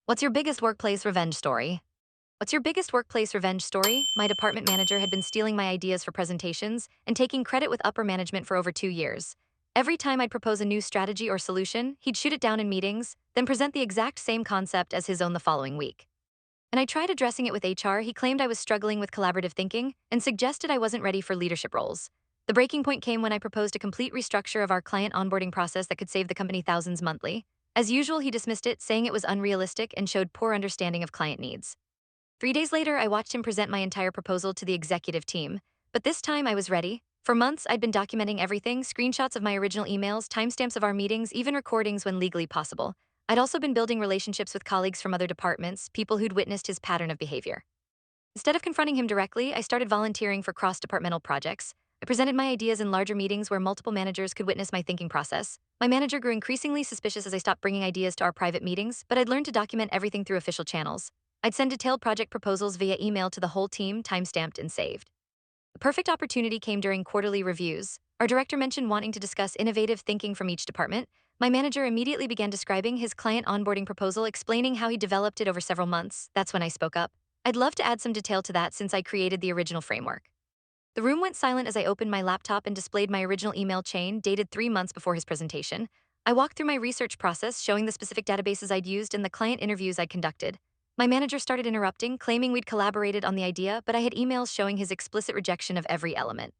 What's your biggest workplace revenge story? What's your biggest workplace revenge story? My department manager had been stealing my ideas for presentations and taking credit with upper management for over 2 years. Every time I'd propose a new strategy or solution, he'd shoot it down in meetings, then present the exact same concept as his own the following week. And I tried addressing it with HR. He claimed I was struggling with collaborative thinking and suggested I wasn't ready for leadership roles. The breaking point came when I proposed a complete restructure of our client onboarding process that could save the company thousands monthly. As usual, he dismissed it, saying it was unrealistic and showed poor understanding of client needs. 3 days later, I watched him present my entire proposal to the executive team. But this time, I was ready. For months, I'd been documenting everything: screenshots of my original emails, timestamps of our meetings, even recordings when legally possible. I'd also been building relationships with colleagues from other departments, people who'd witnessed his pattern of behavior. Instead of confronting him directly, I started volunteering for cross departmental projects. I presented my ideas in larger meetings where multiple managers could witness my thinking process. My manager grew increasingly suspicious as I stopped bringing ideas to our private meetings, but I'd learned to document everything through official channels. I'd send detailed project proposals via email to the whole team, timestamped and saved. The perfect opportunity came during quarterly reviews. Our director mentioned wanting to discuss innovative thinking from each department. My manager immediately began describing his client onboarding proposal, explaining how he developed it over several months. That's when I spoke up. I'd love to add some detail to that since I created the original framework. The room went silent as I opened my laptop and displayed my original email chain, dated 3 months before his presentation. I walked through my research process, showing the specific databases I'd used and the client interviews I'd conducted. My manager started interrupting, claiming we'd collaborated on the idea, but I had emails showing his explicit rejection of every element.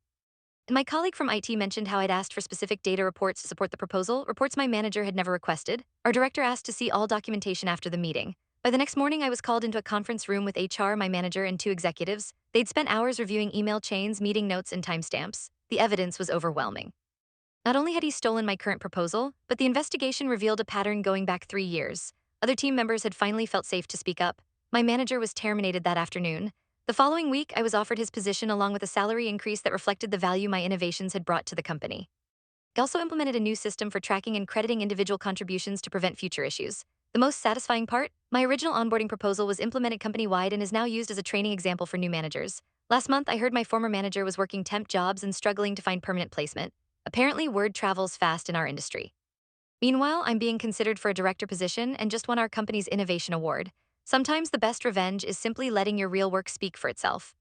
And my colleague from IT mentioned how I'd asked for specific data reports to support the proposal, reports my manager had never requested. Our director asked to see all documentation after the meeting. By the next morning, I was called into a conference room with HR, my manager, and two executives. They'd spent hours reviewing email chains, meeting notes, and timestamps. The evidence was overwhelming. Not only had he stolen my current proposal, but the investigation revealed a pattern going back 3 years. Other team members had finally felt safe to speak up. My manager was terminated that afternoon. The following week, I was offered his position along with a salary increase that reflected the value my innovations had brought to the company. I also implemented a new system for tracking and crediting individual contributions to prevent future issues. The most satisfying part: my original onboarding proposal was implemented company-wide and is now used as a training example for new managers. Last month, I heard my former manager was working temp jobs and struggling to find permanent placement. Apparently, word travels fast in our industry. Meanwhile, I'm being considered for a director position and just won our company's innovation award. Sometimes the best revenge is simply letting your real work speak for itself.